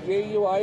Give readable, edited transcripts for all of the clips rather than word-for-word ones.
JUI,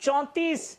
34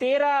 13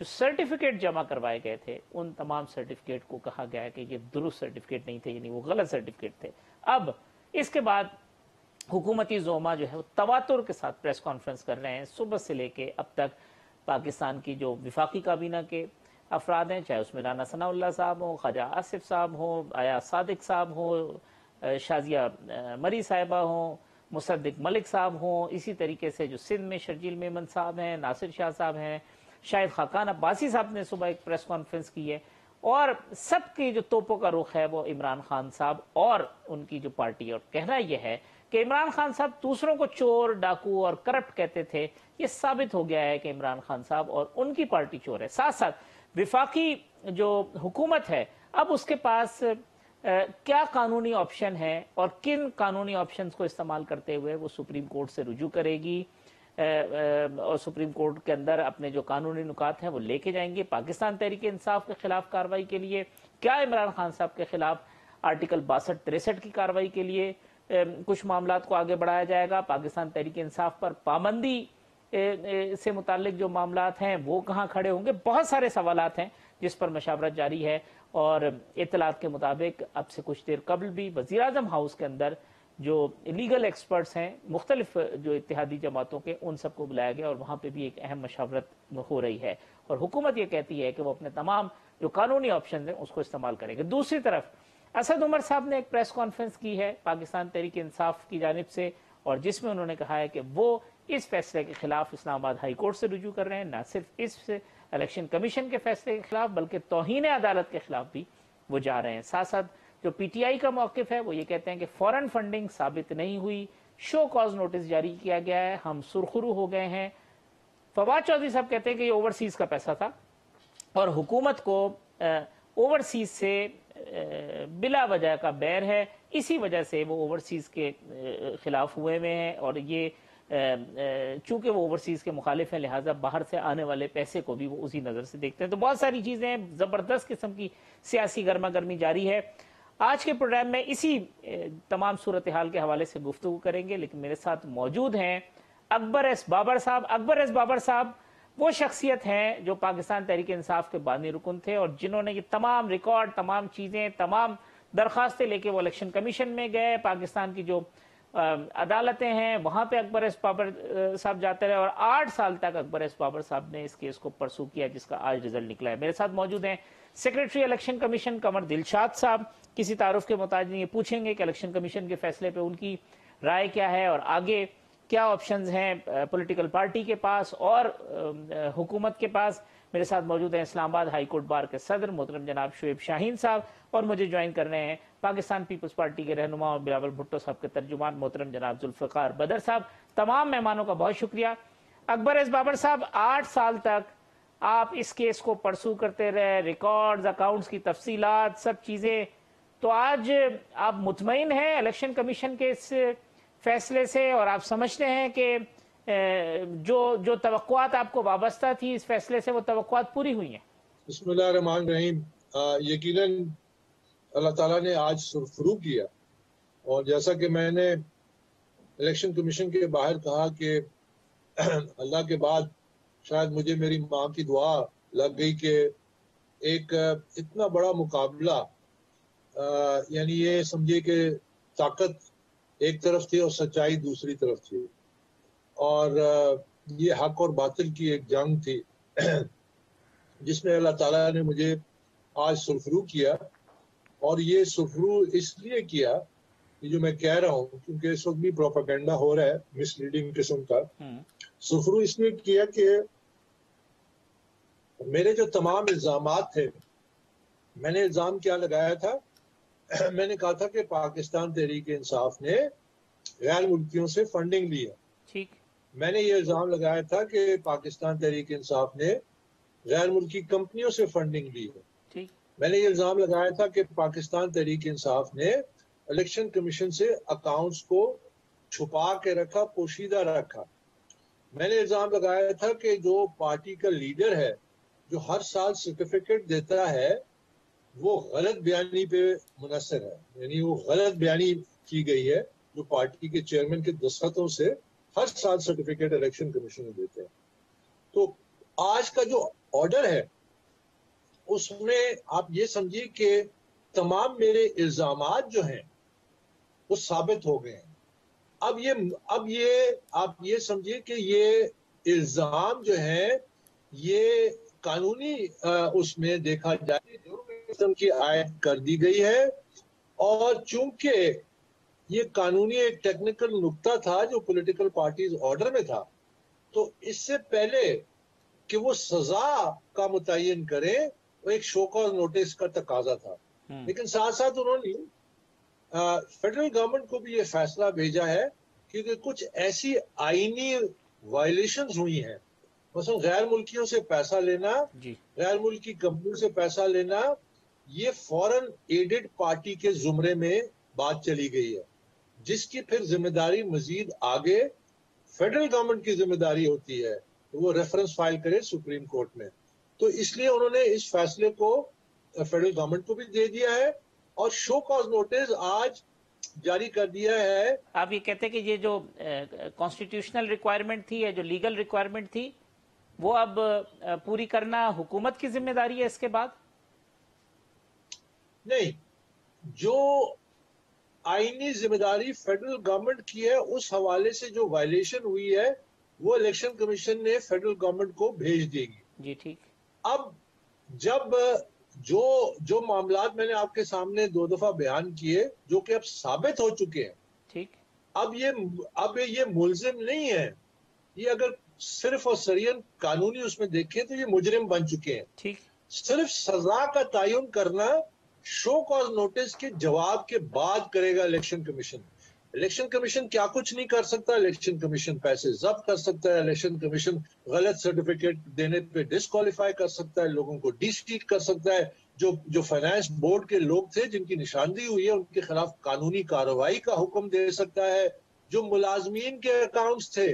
جو certificate جمع کروائے گئے تھے ان تمام سرٹیفکیٹ کو کہا گیا کہ یہ درست سرٹیفکیٹ نہیں تھے، یعنی وہ غلط سرٹیفکیٹ تھے۔ اب اس کے بعد حکومتی زعما جو ہے وہ تواتر کے ساتھ پریس کانفرنس کر رہے ہیں صبح سے لے کے اب تک۔ پاکستان کی جو وفاقی کابینہ کے افراد ہیں، چاہے اس میں رانا ثناء اللہ صاحب ہوں، خواجہ آصف صاحب ہوں، آیا صادق صاحب ہوں، شازیہ مری صاحبہ ہوں، مصدق ملک صاحب ہوں، اسی طریقے سے جو سندھ میں شرجیل میمن صاحب ہیں، ناصر شاہ صاحب ہیں، شاہد خاقان عباسی صاحب نے صبح ایک پریس کانفرنس کی ہے، اور سب کی جو توپوں کا رخ ہے وہ عمران خان صاحب اور ان کی جو پارٹی، اور کہنا یہ ہے کہ عمران خان صاحب دوسروں کو چور، ڈاکو اور کرپٹ کہتے تھے، یہ ثابت ہو گیا ہے کہ عمران خان صاحب اور ان کی پارٹی چور ہے۔ ساتھ ساتھ وفاقی جو حکومت ہے اب اس کے پاس کیا قانونی آپشن ہے اور کن قانونی آپشنز کو استعمال کرتے ہوئے وہ سپریم کورٹ سے رجوع کرے گی اور سپریم کورٹ کے اندر اپنے جو قانونی نکات ہیں وہ لے کے جائیں گے پاکستان تحریک انصاف کے خلاف کارروائی کے لیے، کیا عمران خان صاحب کے خلاف آرٹیکل 62-63 کی کارروائی کے لیے کچھ معاملات کو آگے بڑھایا جائے گا، پاکستان تحریک انصاف پر پابندی سے متعلق جو معاملات ہیں وہ کہاں کھڑے ہوں گے۔ بہت سارے سوالات ہیں جس پر مشاورت جاری ہے، اور اطلاعات کے مطابق اب سے کچھ دیر قبل بھی وزیراعظم ہاؤس کے اندر جو لیگل ایکسپرٹس ہیں مختلف جو اتحادی جماعتوں کے، ان سب کو بلایا گیا اور وہاں پہ بھی ایک اہم مشاورت ہو رہی ہے، اور حکومت یہ کہتی ہے کہ وہ اپنے تمام جو قانونی آپشنز ہیں اس کو استعمال کرے گا۔ دوسری طرف اسد عمر صاحب نے ایک پریس کانفرنس کی ہے پاکستان تحریک انصاف کی جانب سے، اور جس میں انہوں نے کہا ہے کہ وہ اس فیصلے کے خلاف اسلام آباد ہائی کورٹ سے رجوع کر رہے ہیں، نہ صرف اس الیکشن کمیشن کے فیصلے کے خلاف بلکہ توہین عدالت کے خلاف بھی وہ جا رہے ہیں۔ ساتھ ساتھ جو پی ٹی آئی کا موقف ہے وہ یہ کہتے ہیں کہ فورن فنڈنگ ثابت نہیں ہوئی، شو کاز نوٹس جاری کیا گیا ہے، ہم سرخرو ہو گئے ہیں۔ فواد چودھری صاحب کہتے ہیں کہ یہ اوورسیز کا پیسہ تھا اور حکومت کو اوورسیز سے بلا وجہ کا بیر ہے، اسی وجہ سے وہ اوورسیز کے خلاف ہوئے ہوئے ہیں، اور یہ چونکہ وہ اوورسیز کے مخالف ہیں لہٰذا باہر سے آنے والے پیسے کو بھی وہ اسی نظر سے دیکھتے ہیں۔ تو بہت ساری چیزیں ہیں، زبردست قسم کی سیاسی گرما گرمی جاری ہے۔ آج کے پروگرام میں اسی تمام صورتحال کے حوالے سے گفتگو کریں گے، لیکن میرے ساتھ موجود ہیں اکبر ایس بابر صاحب۔ اکبر ایس بابر صاحب وہ شخصیت ہیں جو پاکستان تحریک انصاف کے بانی رکن تھے، اور جنہوں نے یہ تمام ریکارڈ، تمام چیزیں، تمام درخواستیں لے کے وہ الیکشن کمیشن میں گئے، پاکستان کی جو عدالتیں ہیں وہاں پہ اکبر ایس بابر صاحب جاتے رہے، اور 8 سال تک اکبر ایس بابر صاحب نے اس کیس کو پرسو کیا جس کا آج رزلٹ نکلا ہے۔ میرے ساتھ موجود ہیں secretary election commission Qamar Dilshad صاحب۔ کسی تعارف کے محتاج نہیں، یہ پوچھیں گے کہ الیکشن کمیشن کے فیصلے پہ ان کی رائے کیا ہے اور آگے کیا آپشنز ہیں پولیٹیکل پارٹی کے پاس اور حکومت کے پاس۔ میرے ساتھ موجود ہیں اسلام آباد ہائی کورٹ بار کے صدر محترم جناب شعیب شاہین صاحب، اور مجھے جوائن کر رہے ہیں پاکستان پیپلز پارٹی کے رہنما اور بلاول بھٹو صاحب کے ترجمان محترم جناب ذوالفقار بدر صاحب۔ تمام مہمانوں کا بہت شکریہ۔ اکبر ایس بابر صاحب، 8 سال تک آپ اس کیس کو پرسو کرتے رہے، ریکارڈز، اکاؤنٹس کی تفصیلات، سب چیزیں، تو آج آپ مطمئن ہیں الیکشن کمیشن کے اس فیصلے سے، اور آپ سمجھتے ہیں کہ جو توقعات آپ کو وابستہ تھی اس فیصلے سے وہ توقعات پوری ہوئی ہیں؟ بسم اللہ الرحمن الرحیم۔ یقیناً اللہ تعالیٰ نے آج سرخرو کیا، اور جیسا کہ میں نے الیکشن کمیشن کے باہر کہا کہ اللہ کے بعد شاید مجھے میری ماں کی دعا لگ گئی کہ ایک اتنا بڑا مقابلہ، یعنی یہ سمجھے کہ طاقت ایک طرف تھی اور سچائی دوسری طرف تھی، اور یہ حق اور باطل کی ایک جنگ تھی جس میں اللہ تعالیٰ نے مجھے آج سرخرو کیا۔ اور یہ سرخرو اس لیے کیا کہ جو میں کہہ رہا ہوں، کیونکہ اس وقت بھی پروپیگنڈا ہو رہا ہے مس لیڈنگ قسم کا، سرخرو اس لیے کیا کہ میرے جو تمام الزامات تھے، میں نے الزام کیا لگایا تھا؟ میں نے کہا تھا کہ پاکستان تحریک انصاف نے غیر ملکیوں سے فنڈنگ لی ہے۔ ٹھیک۔ میں نے یہ الزام لگایا تھا کہ پاکستان تحریک انصاف نے غیر ملکی کمپنیوں سے فنڈنگ لی ہے۔ ٹھیک۔ میں نے یہ الزام لگایا تھا کہ پاکستان تحریک انصاف نے الیکشن کمیشن سے اکاؤنٹس کو چھپا کے رکھا، پوشیدہ رکھا۔ میں نے الزام لگایا تھا کہ جو پارٹی کا لیڈر ہے جو ہر سال سرٹیفکیٹ دیتا ہے وہ غلط بیانی پہ منحصر ہے، یعنی وہ غلط بیانی کی گئی ہے جو پارٹی کے چیئرمین کے دستخطوں سے ہر سال سرٹیفکیٹ الیکشن کمیشن میں دیتے ہیں۔ تو آج کا جو آرڈر ہے اس میں آپ یہ سمجھیے کہ تمام میرے الزامات جو ہیں وہ ثابت ہو گئے ہیں. اب یہ آپ یہ سمجھیے کہ یہ الزام جو ہے یہ قانونی اس میں دیکھا جائے جرم کی عائد کر دی گئی ہے، اور چونکہ یہ قانونی ایک ٹیکنیکل نقطہ تھا جو پولیٹیکل پارٹیز آرڈر میں تھا، تو اس سے پہلے کہ وہ سزا کا متعین کریں وہ ایک شو کاز نوٹس کا تقاضا تھا. لیکن ساتھ ساتھ انہوں نے فیڈرل گورنمنٹ کو بھی یہ فیصلہ بھیجا ہے کیونکہ کچھ ایسی آئینی وائلیشنز ہوئی ہیں، مثلا غیر ملکیوں سے پیسہ لینا، غیر ملکی کمپنیوں سے پیسہ لینا، یہ فورن ایڈڈ پارٹی کے زمرے میں بات چلی گئی ہے، جس کی پھر ذمہ داری مزید آگے فیڈرل گورنمنٹ کی ذمہ داری ہوتی ہے، وہ ریفرنس فائل کرے سپریم کورٹ میں. تو اس لیے انہوں نے اس فیصلے کو فیڈرل گورنمنٹ کو بھی دے دیا ہے اور شو کاز نوٹس آج جاری کر دیا ہے. آپ یہ کہتے ہیں کہ یہ جو کانسٹیٹیوشنل ریکوائرمنٹ تھی یا جو لیگل ریکوائرمنٹ تھی وہ اب پوری کرنا حکومت کی ذمہ داری ہے اس کے بعد؟ نہیں، جو آئینی ذمہ داری فیڈرل گورنمنٹ کی ہے اس حوالے سے جو وائلیشن ہوئی ہے وہ الیکشن کمیشن نے فیڈرل گورنمنٹ کو بھیج دے گی. جی ٹھیک. اب جب جو معاملات میں نے آپ کے سامنے 2 دفعہ بیان کیے جو کہ اب ثابت ہو چکے ہیں، ٹھیک، اب یہ ملزم نہیں ہے، یہ اگر صرف اور سرین قانونی اس میں دیکھیں تو یہ مجرم بن چکے ہیں. ٹھیک. صرف سزا کا تعین کرنا شو کاز نوٹس کے جواب کے بعد کرے گا الیکشن کمیشن. الیکشن کمیشن کیا کچھ نہیں کر سکتا. الیکشن کمیشن پیسے ضبط کر سکتا ہے، الیکشن کمیشن غلط سرٹیفکیٹ دینے پہ ڈسکوالیفائی کر سکتا ہے، لوگوں کو ڈی سیٹ کر سکتا ہے. جو فائنانس بورڈ کے لوگ تھے جن کی نشاندہی ہوئی ہے ان کے خلاف قانونی کارروائی کا حکم دے سکتا ہے. جو ملازمین کے اکاؤنٹس تھے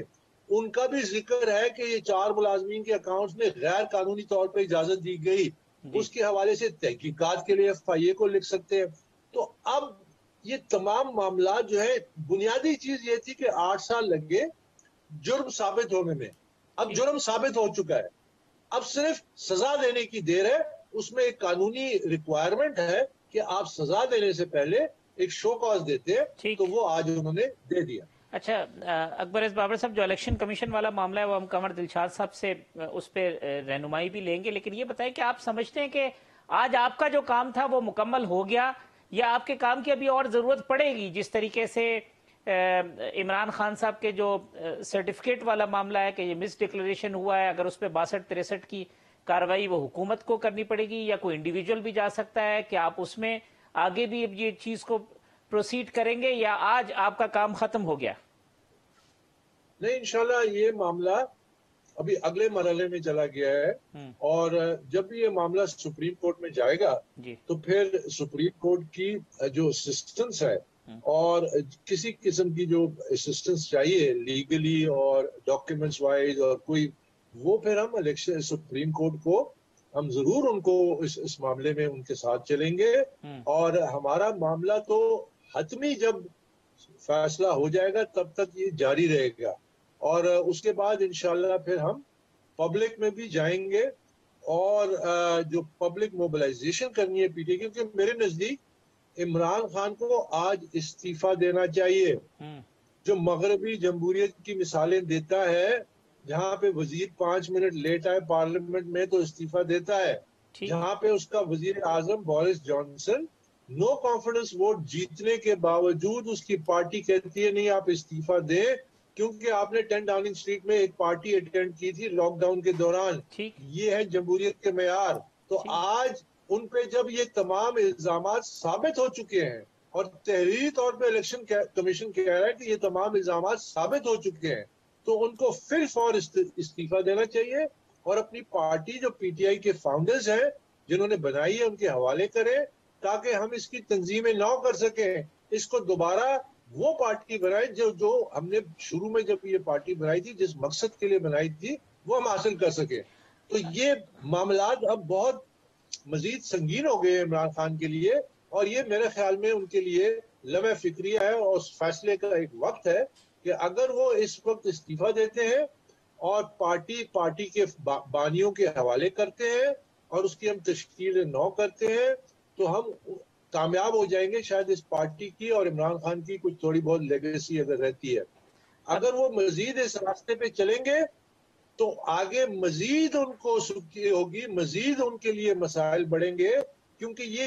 ان کا بھی ذکر ہے کہ یہ 4 ملازمین کے اکاؤنٹس میں غیر قانونی طور پر اجازت دی گئی، اس کے حوالے سے تحقیقات کے لیے FIA کو لکھ سکتے ہیں. تو اب یہ تمام معاملات جو ہے، بنیادی چیز یہ تھی کہ 8 سال لگے جرم ثابت ہونے میں. اب جرم ثابت ہو چکا ہے، اب صرف سزا دینے کی دیر ہے. اس میں ایک قانونی ریکوائرمنٹ ہے کہ آپ سزا دینے سے پہلے ایک شو کاز دیتے ہیں، تو وہ آج انہوں نے دے دیا. اچھا اکبر ایس بابر صاحب، جو الیکشن کمیشن والا معاملہ ہے وہ ہم قمر دلشاد صاحب سے اس پہ رہنمائی بھی لیں گے، لیکن یہ بتائیں کہ آپ سمجھتے ہیں کہ آج آپ کا جو کام تھا وہ مکمل ہو گیا یا آپ کے کام کی ابھی اور ضرورت پڑے گی؟ جس طریقے سے عمران خان صاحب کے جو سرٹیفکیٹ والا معاملہ ہے کہ یہ مس ڈکلیریشن ہوا ہے، اگر اس پہ 62-63 کی کارروائی وہ حکومت کو کرنی پڑے گی یا کوئی انڈیویجول بھی جا سکتا ہے، کہ آپ اس میں آگے بھی یہ چیز کو پروسیڈ کریں گے یا آج آپ کا کام ختم ہو گیا؟ نہیں، انشاءاللہ یہ معاملہ ابھی اگلے مرحلے میں چلا گیا ہے، اور جب بھی یہ معاملہ سپریم کورٹ میں جائے گا تو پھر سپریم کورٹ کی جو اسسٹنس ہے اور کسی قسم کی جو اسسٹنس چاہیے لیگلی اور ڈاکیومنٹس وائز اور کوئی، وہ پھر ہم الیکشن سپریم کورٹ کو ہم ضرور ان کو اس معاملے میں ان کے ساتھ چلیں گے. اور ہمارا معاملہ تو حتمی جب فیصلہ ہو جائے گا تب تک یہ جاری رہے گا، اور اس کے بعد انشاءاللہ پھر ہم پبلک میں بھی جائیں گے اور جو پبلک موبلائزیشن کرنی ہے پی ٹی، کیونکہ میرے نزدیک عمران خان کو آج استعفیٰ دینا چاہیے. جو مغربی جمہوریت کی مثالیں دیتا ہے، جہاں پہ وزیر 5 منٹ لیٹ آئے پارلیمنٹ میں تو استعفیٰ دیتا ہے، جہاں پہ اس کا وزیر اعظم Boris Johnson no confidence vote جیتنے کے باوجود اس کی پارٹی کہتی ہے نہیں آپ استعفیٰ دیں، کیونکہ آپ نے 10 ڈاؤننگ اسٹریٹ میں ایک پارٹی اٹینڈ کی تھی لاک ڈاؤن کے دوران. یہ ہے جمہوریت کے معیار. تو آج ان پہ جب یہ تمام الزامات ثابت ہو چکے ہیں اور تحریری طور پہ الیکشن کمیشن کہہ رہا ہے کہ یہ تمام الزامات ثابت ہو چکے ہیں، تو ان کو پھر فور استعفیٰ دینا چاہیے اور اپنی پارٹی جو پی ٹی آئی کے فاؤنڈرز ہیں جنہوں نے بنائی ہے ان کے حوالے کریں تاکہ ہم اس کی تنظیمیں نو کر سکیں. اس کو دوبارہ وہ پارٹی بنائے جو ہم نے شروع میں جب یہ پارٹی بنائی تھی، جس مقصد کے لیے بنائی تھی، وہ ہم حاصل کر سکیں. تو یہ معاملات اب بہت مزید سنگین ہو گئے عمران خان کے لیے، اور یہ میرے خیال میں ان کے لیے لمحہ فکریہ ہے اور اس فیصلے کا ایک وقت ہے کہ اگر وہ اس وقت استعفیٰ دیتے ہیں اور پارٹی کے بانیوں کے حوالے کرتے ہیں اور اس کی ہم تشکیل نو کرتے ہیں تو ہم کامیاب ہو جائیں گے. شاید اس پارٹی کی اور عمران خان کی کچھ تھوڑی بہت لیگیسی اگر رہتی ہے, اگر وہ مزید اس راستے پہ چلیں گے تو آگے مزید ان کو سکی ہوگی, مزید ان کے لیے مسائل بڑھیں گے, کیونکہ یہ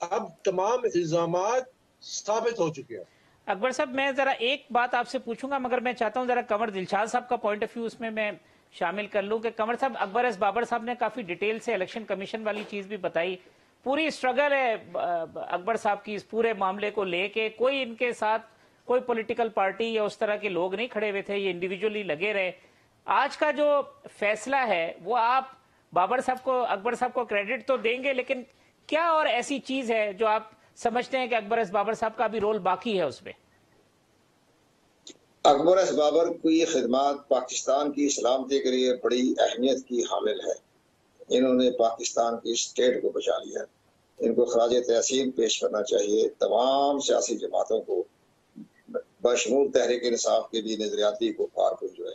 اب تمام الزامات ثابت ہو چکے ہیں. اکبر صاحب میں ذرا ایک بات آپ سے پوچھوں گا, مگر میں چاہتا ہوں ذرا کنور دلشاد صاحب کا پوائنٹ آف ویو اس میں شامل کر لوں کہ کنور صاحب, اکبر ایس بابر صاحب نے کافی ڈیٹیل سے الیکشن کمیشن والی چیز بھی بتائی. پوری اسٹرگل ہے اکبر صاحب کی اس پورے معاملے کو لے کے, کوئی ان کے ساتھ کوئی پولیٹیکل پارٹی یا اس طرح کے لوگ نہیں کھڑے ہوئے تھے, یہ انڈیویجولی لگے رہے. آج کا جو فیصلہ ہے وہ آپ بابر صاحب کو, اکبر صاحب کو کریڈٹ تو دیں گے, لیکن کیا اور ایسی چیز ہے جو آپ سمجھتے ہیں کہ اکبر ایس بابر صاحب کا بھی رول باقی ہے اس میں؟ اکبر ایس بابر کی خدمات پاکستان کی سلامتی کے لیے بڑی اہمیت کی حامل ہے. انہوں نے پاکستان کی اسٹیٹ کو بچا لیا. ان کو خراج تحسین پیش کرنا چاہیے تمام سیاسی جماعتوں کو, بشمول تحریک انصاف کے بھی نظریاتی کو کارکن جو ہے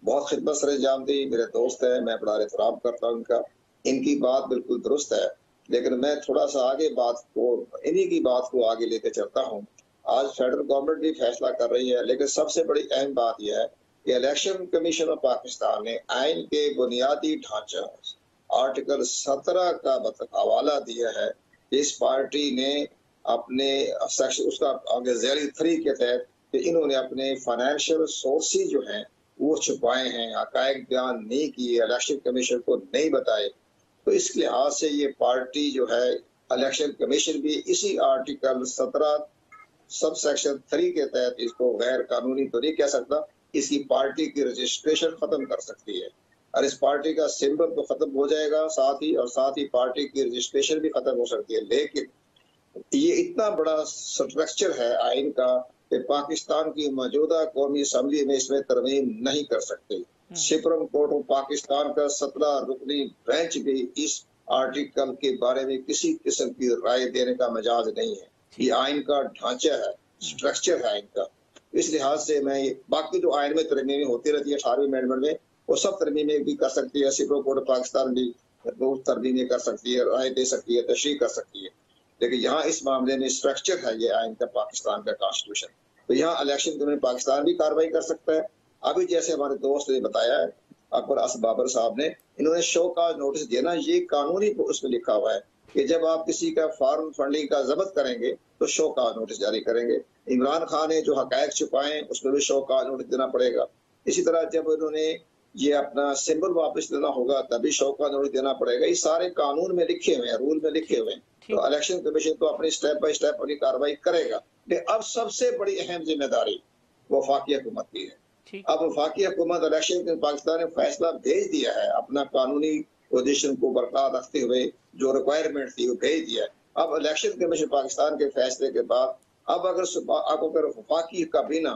بہت خدمت سر انجام دی. میرے دوست ہیں, میں بڑا احترام کرتا ہوں ان کا, ان کی بات بالکل درست ہے, لیکن میں تھوڑا سا آگے بات کو, انہی کی بات کو آگے لے کے چلتا ہوں. آج فیڈرل گورنمنٹ بھی فیصلہ کر رہی ہے, لیکن سب سے بڑی اہم بات یہ ہے کہ الیکشن کمیشن آف پاکستان نے آئین کے بنیادی ڈھانچہ آرٹیکل 17 کا حوالہ دیا ہے. اس پارٹی نے اپنے اس کا آگے ذیلی 3 کے تحت کہ انہوں نے اپنے فائنینشیل سورسز جو ہیں وہ چھپائے ہیں, حقائق بیان نہیں کیے, الیکشن کمیشن کو نہیں بتائے. تو اس لحاظ سے یہ پارٹی جو ہے, الیکشن کمیشن بھی اسی آرٹیکل 17 سب سیکشن 3 کے تحت اس کو غیر قانونی تو نہیں کہہ سکتا, اس کی پارٹی کی رجسٹریشن ختم کر سکتی ہے, اور اس پارٹی کا سمبل تو ختم ہو جائے گا ساتھ ہی پارٹی کی رجسٹریشن بھی ختم ہو سکتی ہے. لیکن یہ اتنا بڑا سٹرکچر ہے آئین کا کہ پاکستان کی موجودہ قومی اسمبلی میں اس میں ترمیم نہیں کر سکتے. سپریم کورٹ آف پاکستان کا 17 رکنی بینچ بھی اس آرٹیکل کے بارے میں کسی قسم کی رائے دینے کا مجاز نہیں ہے. یہ آئین کا ڈھانچہ ہے, سٹرکچر ہے آئین کا. اس لحاظ سے میں باقی جو آئین میں ترمیمیں ہوتی رہتی ہے 18ویں امینڈمنٹ میں, وہ سب ترمیمیں بھی کر سکتی ہے. سپریم کورٹ آف پاکستان بھی بہت ترمیمیں کر سکتی ہے, رائے دے سکتی ہے, تشریح کر سکتی ہے. لیکن یہاں اس معاملے میں سٹرکچر ہے یہ آئین کا, پاکستان کا کانسٹیٹیوشن. تو یہاں الیکشن کمیشن پاکستان بھی کارروائی کر سکتا ہے. ابھی جیسے ہمارے دوست نے بتایا ہے, اکبر ایس بابر صاحب نے, انہوں نے شو کا نوٹس دینا, یہ قانونی اس میں لکھا ہوا ہے کہ جب آپ کسی کا فارم فنڈنگ کا ضبط کریں گے تو شو کا نوٹس جاری کریں گے. عمران خان نے جو حقائق چھپائے اس میں بھی شو کا نوٹس دینا پڑے گا. اسی طرح جب انہوں نے یہ اپنا سمبل واپس لینا ہوگا تبھی شو کا نوٹس دینا پڑے گا. یہ سارے قانون میں لکھے ہوئے ہیں, رول میں لکھے ہوئے ہیں. تو الیکشن کمیشن تو اپنی سٹیپ بائی سٹیپ اپنی کارروائی کرے گا. لیکن اب سب سے بڑی اہم ذمہ داری وفاقی حکومت کی ہے. اب وفاقی حکومت الیکشن پاکستان نے فیصلہ بھیج دیا ہے, اپنا قانونی پوزیشن کو برقرار رکھتے ہوئے جو ریکوائرمنٹ تھی وہ بھیج دیا ہے. اب الیکشن کمیشن پاکستان کے فیصلے کے بعد اب اگر وفاقی کابینہ,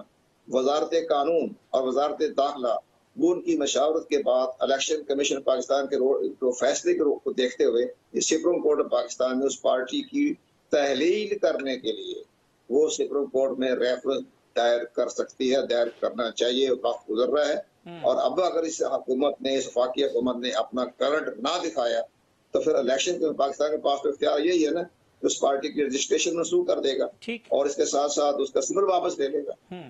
وزارت قانون اور وزارت داخلہ وہ ان کی مشاورت کے بعد الیکشن کمیشن پاکستان کے فیصلے کو دیکھتے ہوئے سپریم کورٹ آف پاکستان میں اس پارٹی کی تحلیل کرنے کے لیے وہ سپریم کورٹ میں ریفرنس دائر کر سکتی ہے, دائر کرنا چاہیے. وقت گزر رہا ہے, اور اب اگر اس حکومت نے, اس وفاقی حکومت نے اپنا کرنٹ نہ دکھایا تو پھر الیکشن پاکستان کے پاس تو اختیار یہی ہے نا, اس پارٹی کی رجسٹریشن منسوخ کر دے گا اور اس کے ساتھ ساتھ اس کا سمبل واپس لے لے گا.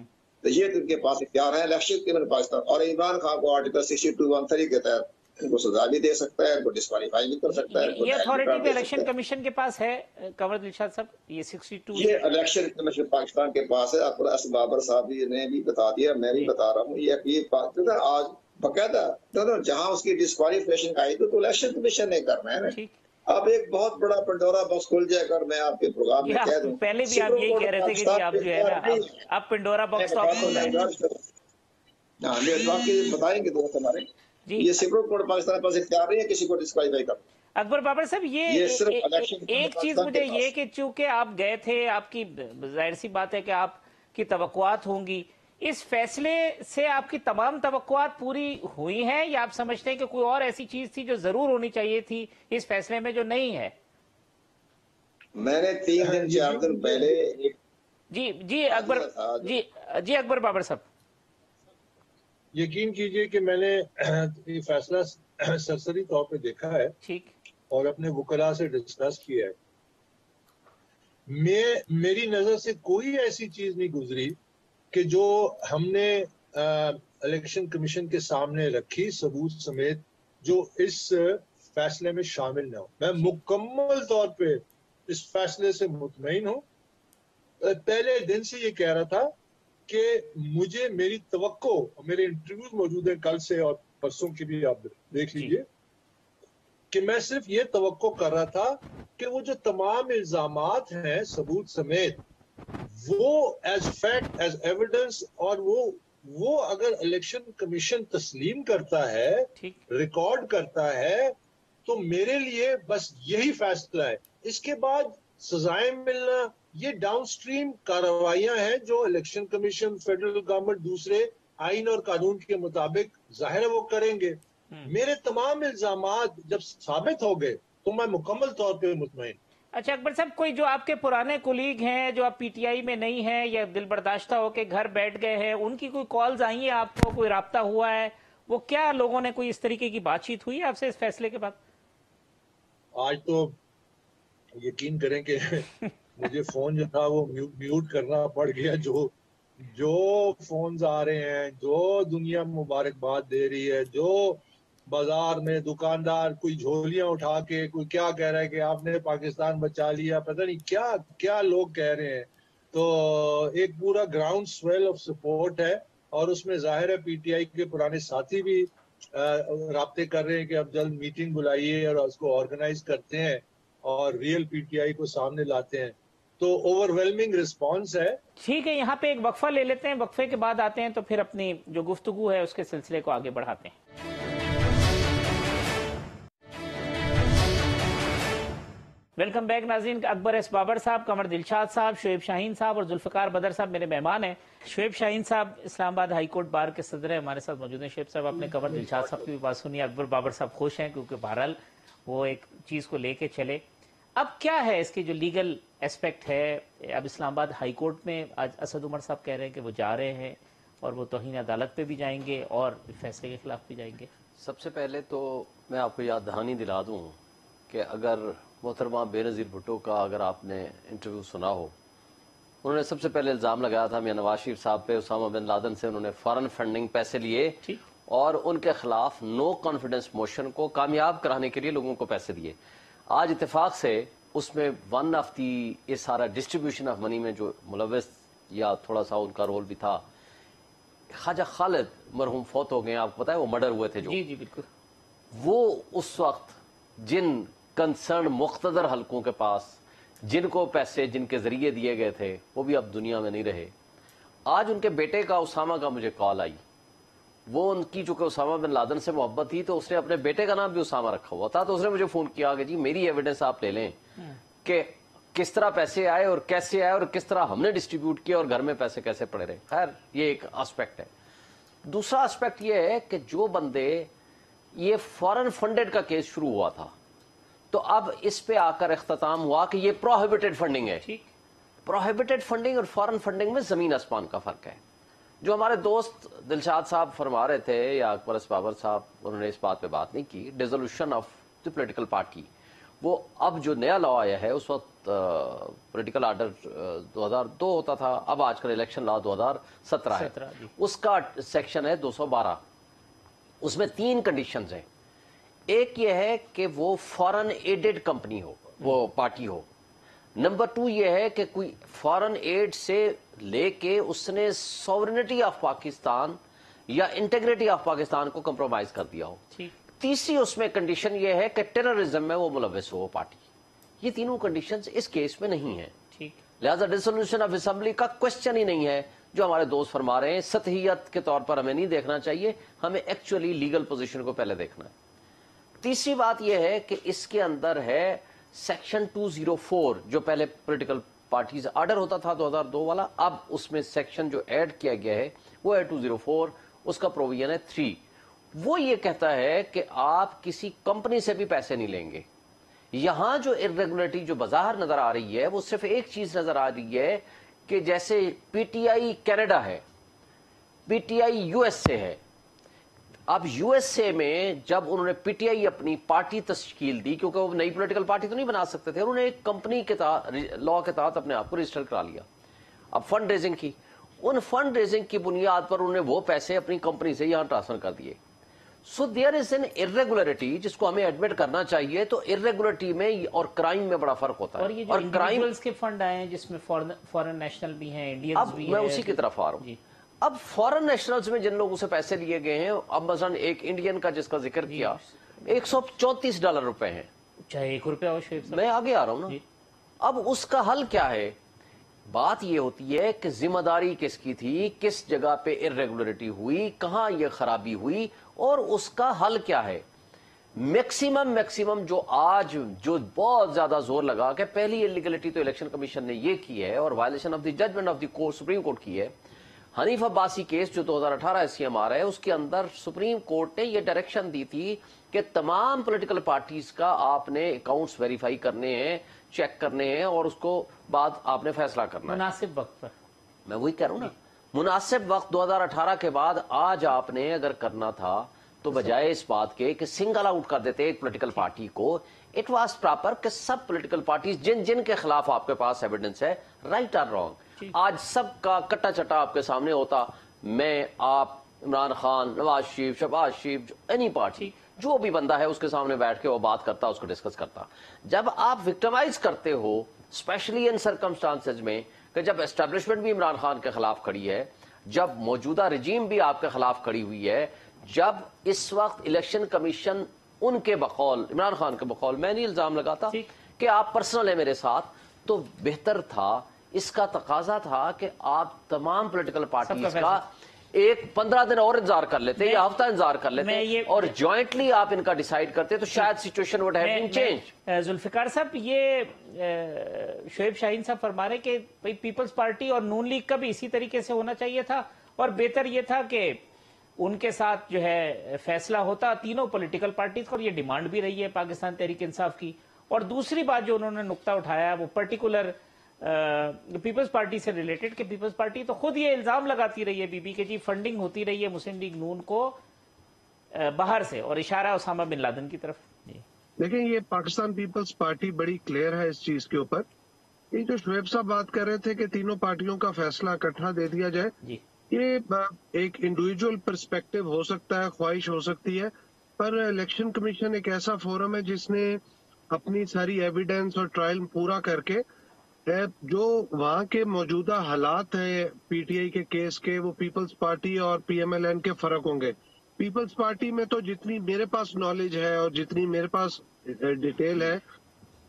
تو یہ ان کے پاس اختیار ہے الیکشن کے پاکستان. اور عمران خان کو آرٹیکل 62(1)(3) کے تحت ان کو سزا بھی دے سکتا ہے, ان کو ڈسکوالیفائی بھی کر سکتا ہے. یہ اتھارٹی بھی الیکشن کمیشن کے پاس ہے کنور دلشاد صاحب, یہ 62 یہ الیکشن کمیشن پاکستان کے پاس ہے. اکبر ایس بابر صاحب نے بھی بتا دیا, میں بھی بتا رہا ہوں. یہ آج باقاعدہ جہاں اس کی ڈسکوالیفیکیشن آئی تو الیکشن کمیشن نے کرنا ہے نا. اب ایک بہت بڑا پنڈورا باکس کھل جائے گا. میں آپ کے پروگرام میں کہہ دوں, پہلے بھی آپ یہی کہہ رہے تھے کہ جی آپ جو ہے نا اب پنڈورا باکس تو آپ بتائیں گے دوست ہمارے, یہ سپریم کورٹ پاکستان پاس اختیار نہیں ہے کسی کو ڈسکوالیفائی کرنا. اکبر بابر صاحب یہ ایک چیز مجھے یہ کہ چونکہ آپ گئے تھے, آپ کی ظاہر سی بات ہے کہ آپ کی توقعات ہوں گی, اس فیصلے سے آپ کی تمام توقعات پوری ہوئی ہیں یا آپ سمجھتے ہیں کہ کوئی اور ایسی چیز تھی جو ضرور ہونی چاہیے تھی اس فیصلے میں جو نہیں ہے؟ میں نے 3 دن 4 دن پہلے جی اکبر, جی اکبر بابر صاحب, یقین کیجئے کہ میں نے یہ فیصلہ سرسری طور پہ دیکھا ہے اور اپنے وکلاء سے ڈسکس کیا ہے. میری نظر سے کوئی ایسی چیز نہیں گزری کہ جو ہم نے الیکشن کمیشن کے سامنے رکھی ثبوت سمیت جو اس فیصلے میں شامل نہ ہو. میں مکمل طور پہ اس فیصلے سے مطمئن ہوں. پہلے دن سے یہ کہہ رہا تھا کہ مجھے میری توقع، میرے انٹرویوز موجود ہیں کل سے اور پرسوں کی بھی آپ دیکھ لیجئے، کہ میں صرف یہ توقع کر رہا تھا کہ وہ جو تمام الزامات ہیں ثبوت سمیت، وہ ایز فیکٹ ایز ایویڈنس، اور وہ اگر الیکشن کمیشن تسلیم کرتا ہے، ریکارڈ کرتا ہے، تو میرے لیے بس یہی فیصلہ ہے. اس کے بعد سزائیں ملنا یہ ڈاؤن سٹریم کارروائیاں ہیں جو الیکشن کمیشن، فیڈرل گورنمنٹ دوسرے آئین اور قانون کے مطابق ظاہر ہے وہ کریں گے. میرے تمام الزامات جب ثابت ہو گئے تو میں مکمل طور پہ مطمئن. اچھا اکبر صاحب، کوئی جو آپ کے پرانے کولیگ ہیں جو آپ پی ٹی آئی میں نہیں ہیں یا دل برداشتہ ہو کے گھر بیٹھ گئے ہیں، ان کی کوئی کالز آئی ہیں آپ کو، کوئی رابطہ ہوا ہے؟ وہ کیا لوگوں نے کوئی اس طریقے کی بات چیت ہوئی ہے آپ سے اس فیصلے کے بعد؟ آج تو یقین کریں کہ مجھے فون جو تھا وہ میوٹ کرنا پڑ گیا. جو فونز آ رہے ہیں، جو دنیا مبارکباد دے رہی ہے، جو بازار میں دکاندار کوئی جھولیاں اٹھا کے کوئی کیا کہہ رہا ہے کہ آپ نے پاکستان بچا لیا، پتہ نہیں کیا کیا لوگ کہہ رہے ہیں. تو ایک پورا گراؤنڈ سویل آف سپورٹ ہے، اور اس میں ظاہر ہے پی ٹی آئی کے پرانے ساتھی بھی رابطے کر رہے ہیں کہ اب جلد میٹنگ بلائیے اور اس کو آرگنائز کرتے ہیں اور ریئل پی ٹی آئی کو سامنے لاتے ہیں. تو اوور ویلمنگ رسپانس ہے. ٹھیک ہے، یہاں پہ ایک وقفہ لے لیتے ہیں، وقفے کے بعد آتے ہیں تو پھر اپنی جو گفتگو ہے اس کے سلسلے کو آگے بڑھاتے ہیں. ویلکم بیک ناظرین. اکبر ایس بابر صاحب، قمر دلشاد صاحب، شعیب شاہین صاحب اور ذوالفقار بدر صاحب میرے مہمان ہیں. شعیب شاہین صاحب اسلام آباد ہائی کورٹ بار کے صدر ہیں، ہمارے ساتھ موجود ہیں. شعیب صاحب، آپ نے قمر دلشاد صاحب کی بھی بات سنی. اکبر بابر صاحب خوش ہیں کیونکہ بہرحال وہ ایک چیز کو لے کے چلے. اب کیا ہے اس کی جو لیگل ایسپیکٹ ہے؟ اب اسلام آباد ہائی کورٹ میں آج اسد عمر صاحب کہہ رہے ہیں کہ وہ جا رہے ہیں اور وہ توہین عدالت پہ بھی جائیں گے اور فیصلے کے خلاف بھی جائیں گے. سب سے پہلے تو میں آپ کو یاد دہانی دلا دوں کہ اگر محترمہ بے نظیر بھٹو کا اگر آپ نے انٹرویو سنا ہو، انہوں نے سب سے پہلے الزام لگایا تھا میاں نواز شریف صاحب پہ، اسامہ بن لادن سے انہوں نے فارن فنڈنگ پیسے لیے اور ان کے خلاف نو کانفیڈنس موشن کو کامیاب کرانے کے لیے لوگوں کو پیسے دیے. آج اتفاق سے اس میں ون آف دی یہ سارا ڈسٹریبیوشن آف منی میں جو ملوث یا تھوڑا سا ان کا رول بھی تھا، خواجہ خالد مرحوم فوت ہو گئے ہیں، آپ کو پتا ہے وہ مرڈر ہوئے تھے جو. جی بالکل. وہ اس وقت جن کنسرن مقتدر حلقوں کے پاس جن کو پیسے جن کے ذریعے دیے گئے تھے وہ بھی اب دنیا میں نہیں رہے. آج ان کے بیٹے کا اسامہ کا مجھے کال آئی. وہ ان کی چونکہ اسامہ بن لادن سے محبت تھی تو اس نے اپنے بیٹے کا نام بھی اسامہ رکھا ہوا تھا. تو اس نے مجھے فون کیا کہ جی میری ایویڈنس آپ لے لیں کہ کس طرح پیسے آئے اور کیسے آئے اور کس طرح ہم نے ڈسٹریبیوٹ کیا اور گھر میں پیسے کیسے پڑے رہے. خیر یہ ایک اسپیکٹ ہے. دوسرا اسپیکٹ یہ ہے کہ جو بندے یہ فارن فنڈڈ کا کیس شروع ہوا تھا تو اب اس پہ آ کر اختتام ہوا کہ یہ پروہیبٹڈ فنڈنگ ہے. پروہیبٹڈ فنڈنگ اور فارن فنڈنگ میں زمین آسمان کا فرق ہے. جو ہمارے دوست دلشاد صاحب فرما رہے تھے یا اکبر اس بابر صاحب، انہوں نے اس بات پہ بات نہیں کی. Dissolution of the political party, وہ اب جو نیا لا آیا ہے، اس وقت پولیٹیکل آرڈر 2002 ہوتا تھا، اب آج کل الیکشن لا 2017 ہے. اس کا سیکشن ہے 212. اس میں 3 کنڈیشنز ہیں. ایک یہ ہے کہ وہ فارن ایڈڈ کمپنی ہو، وہ پارٹی ہو. نمبر 2 یہ ہے کہ کوئی فارن ایڈ سے لے کے اس نے سوورنٹی آف پاکستان یا انٹیگریٹی آف پاکستان کو کمپرومائز کر دیا ہو. تیسری اس میں کنڈیشن یہ ہے کہ ٹیررزم میں وہ ملوث ہو پارٹی. یہ تینوں کنڈیشنز اس کیس میں نہیں ہیں. لہذا ڈیسولوشن آف اسمبلی کا کوشچن ہی نہیں ہے. جو ہمارے دوست فرما رہے ہیں سطحیت کے طور پر ہمیں نہیں دیکھنا چاہیے، ہمیں ایکچولی لیگل پوزیشن کو پہلے دیکھنا ہے. تیسری بات یہ ہے کہ اس کے اندر ہے سیکشن 204 جو پہلے پولیٹیکل پارٹیز آرڈر ہوتا تھا 2002 والا، اب اس میں سیکشن جو ایڈ کیا گیا ہے وہ ہے 204. اس کا پروویژن ہے 3. وہ یہ کہتا ہے کہ آپ کسی کمپنی سے بھی پیسے نہیں لیں گے. یہاں جو ارریگولرٹی جو بظاہر نظر آ رہی ہے وہ صرف ایک چیز نظر آ رہی ہے کہ جیسے پی ٹی آئی کینیڈا ہے، P T I U S سے ہے، اب یو ایس اے میں جب انہوں نے پی ٹی آئی اپنی پارٹی تشکیل دی، کیونکہ وہ نئی پولیٹیکل پارٹی تو نہیں بنا سکتے تھے، انہوں نے ایک کمپنی کے لا کے تحت اپنے آپ کو رجسٹر کرا لیا. اب فنڈ ریزنگ کی، ان فنڈ ریزنگ کی بنیاد پر انہوں نے وہ پیسے اپنی کمپنی سے یہاں ٹرانسفر کر دیے. سو دیئر از این ارریگولرٹی جس کو ہمیں ایڈمٹ کرنا چاہیے. تو ارریگولرٹی میں اور کرائم میں بڑا فرق ہوتا ہے. اور یہ جو انڈیویجولز کے فنڈ آئے ہیں جس میں فورن نیشنل بھی ہیں، انڈینز بھی ہیں، میں اسی کی طرف آ رہا ہوں. اب فورن نیشنلز میں جن لوگوں سے پیسے لیے گئے ہیں، اب مثلا ایک انڈین کا جس کا ذکر کیا، $134 ہیں. چاہے $1 ہو شعیب صاحب. میں آگے آ رہا ہوں نا. اب اس کا حل کیا ہے؟ بات یہ ہوتی ہے کہ ذمہ داری کس کی تھی، کس جگہ پہ ارریگولرٹی ہوئی، کہاں یہ خرابی ہوئی، اور اس کا حل کیا ہے. میکسیمم جو آج جو بہت زیادہ زور لگا کہ پہلی انلیگلٹی تو الیکشن کمیشن نے یہ کی ہے اور violation of the judgment of the court, Supreme Court کی ہے. حنیف عباسی کیس جو 2018 SCM ہے، اس کے اندر سپریم کورٹ نے یہ ڈائریکشن دی تھی کہ تمام پولیٹیکل پارٹیز کا آپ نے اکاؤنٹس ویریفائی کرنے ہیں، چیک کرنے ہیں، اور اس کو بعد آپ نے فیصلہ کرنا ہے مناسب وقت پر. میں وہی کہہ رہا ہوں نا، مناسب وقت 2018 کے بعد آج آپ نے اگر کرنا تھا تو بجائے اس بات کے کہ سنگل آؤٹ کر دیتے ایک پولیٹیکل پارٹی کو، اٹ واز پراپر کہ سب پولیٹیکل پارٹیز جن کے خلاف آپ کے پاس ایویڈنس ہے، رائٹ اور رانگ، آج سب کا کٹا چٹا آپ کے سامنے ہوتا. میں، آپ، عمران خان، نواز شریف، شہباز شریف، اینی پارٹی، جو بھی بندہ ہے اس کے سامنے بیٹھ کے وہ بات کرتا، اس کو ڈسکس کرتا. جب آپ وکٹمائز کرتے ہو، اسپیشلی ان سرکمسٹانسز میں کہ جب اسٹیبلشمنٹ بھی عمران خان کے خلاف کھڑی ہے، جب موجودہ رجیم بھی آپ کے خلاف کھڑی ہوئی ہے، جب اس وقت الیکشن کمیشن ان کے بقول، عمران خان کے بقول، میں نہیں الزام لگاتا کہ آپ پرسنل ہیں میرے ساتھ، تو بہتر تھا، اس کا تقاضا تھا کہ آپ تمام پولیٹیکل پارٹیز کا ایک 15 دن اور انتظار کر لیتے یا ہفتہ انتظار کر لیتے اور جوائنٹلی آپ ان کا ڈیسائیڈ کرتے تو شاید situation would have been change. Zulfiqar صاحب، یہ شعیب شاہین صاحب فرما رہے کہ پیپلز پارٹی اور نون لیگ کا بھی اسی طریقے سے ہونا چاہیے تھا، اور بہتر یہ تھا کہ ان کے ساتھ جو ہے فیصلہ ہوتا تینوں پولیٹیکل پارٹیز کا، اور یہ ڈیمانڈ بھی رہی ہے پاکستان تحریک انصاف کی. اور دوسری بات جو انہوں نے نقطہ اٹھایا وہ پرٹیکولر پیپلز پارٹی سے ریلیٹڈ، کہ پیپلز پارٹی تو خود یہ الزام لگاتی رہی ہے بی بی کہ جی فنڈنگ ہوتی رہی ہے مسلم لیگ نون کو باہر سے، اور اشارہ اسامہ بن لادن کی طرف. دیکھیں، یہ پاکستان پیپلز پارٹی بڑی کلیئر ہے اس چیز کے اوپر. یہ جو شعیب صاحب بات کر رہے تھے کہ تینوں پارٹیوں کا فیصلہ اکٹھا دے دیا جائے، یہ ایک انڈیویجول پرسپیکٹو ہو سکتا ہے، خواہش ہو سکتی ہے، پر الیکشن کمیشن ایک ایسا فورم ہے جس نے اپنی ساری ایویڈنس اور ٹرائل پورا کر کے جو وہاں کے موجودہ حالات ہیں پی ٹی آئی کے کیس کے، وہ پیپلز پارٹی اور پی ایم ایل این کے فرق ہوں گے. پیپلز پارٹی میں تو جتنی میرے پاس نالج ہے اور جتنی میرے پاس ڈیٹیل ہے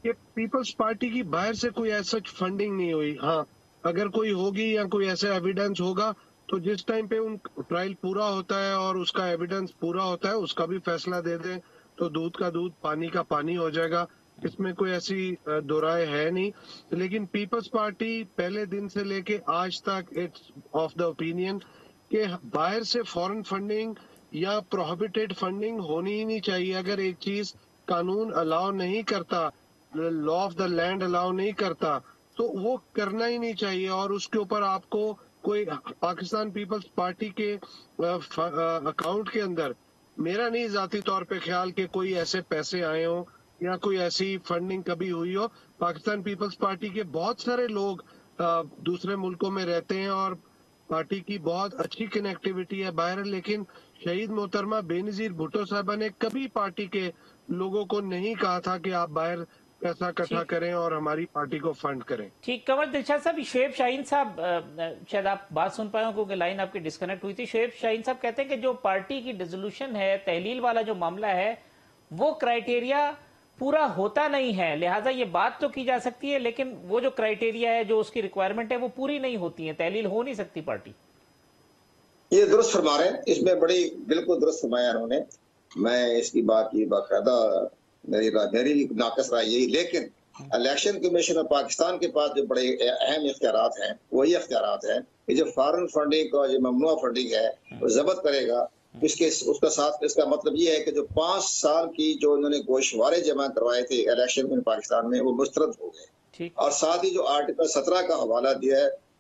کہ پیپلز پارٹی کی باہر سے کوئی ایسا فنڈنگ نہیں ہوئی. ہاں، اگر کوئی ہوگی یا کوئی ایسا ایویڈنس ہوگا تو جس ٹائم پہ ان ٹرائل پورا ہوتا ہے اور اس کا ایویڈنس پورا ہوتا ہے اس کا بھی فیصلہ دے دیں تو دودھ کا دودھ پانی کا پانی ہو جائے گا. اس میں کوئی ایسی دو رائے ہے نہیں. لیکن پیپلز پارٹی پہلے دن سے لے کے آج تک اٹس آف دا اوپینین کہ باہر سے فورن فنڈنگ یا پروہیبٹڈ فنڈنگ ہونی ہی نہیں چاہیے. اگر ایک چیز قانون الاؤ نہیں کرتا، لا آف دا لینڈ الاؤ نہیں کرتا، تو وہ کرنا ہی نہیں چاہیے. اور اس کے اوپر آپ کو کوئی پاکستان پیپلز پارٹی کے اکاؤنٹ کے اندر میرا نہیں ذاتی طور پہ خیال کہ کوئی ایسے پیسے آئے ہوں یا کوئی ایسی فنڈنگ کبھی ہوئی ہو. پاکستان پیپلز پارٹی کے بہت سارے لوگ دوسرے ملکوں میں رہتے ہیں اور پارٹی کی بہت اچھی کنیکٹیویٹی ہے باہر، لیکن شہید محترمہ بے نظیر بھٹو صاحبہ نے کبھی پارٹی کے لوگوں کو نہیں کہا تھا کہ آپ باہر پیسہ اکٹھا کریں اور ہماری پارٹی کو فنڈ کریں. ٹھیک. کنور دلشاد صاحب، شعیب شاہین صاحب شاید آپ بات سن پائے ہوں کیونکہ لائن آپ کی ڈسکنیکٹ ہوئی تھی. شعیب شاہین صاحب کہتے ہیں کہ جو پارٹی کی ڈیزولوشن ہے، تحلیل والا جو معاملہ ہے، وہ کرائیٹیریا پورا ہوتا نہیں ہے، لہٰذا یہ بات تو کی جا سکتی ہے لیکن وہ جو کرائیٹیریا ہے، جو اس کی ریکوائرمنٹ ہے، وہ پوری نہیں ہوتی ہے، تحلیل ہو نہیں سکتی پارٹی. یہ درست فرما رہے ہیں، اس میں بڑی بالکل درست فرمایا انہوں نے. میں اس کی بات کی باقاعدہ میری ناقص رائے یہی. لیکن الیکشن کمیشن آف پاکستان کے پاس جو بڑے اہم اختیارات ہیں وہ یہ اختیارات ہیں کہ جو فارن فنڈنگ کا جو ممنوع فنڈنگ ہے وہ ضبط کرے گا. اس کا ساتھ اس کا مطلب یہ ہے کہ جو 5 سال کی جو انہوں نے گوشوارے جمع کروائے تھے الیکشن میں پاکستان میں، وہ مسترد ہو گئے. اور ساتھ ہی جو آرٹیکل 17 کا حوالہ دیا ہے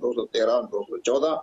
213, 214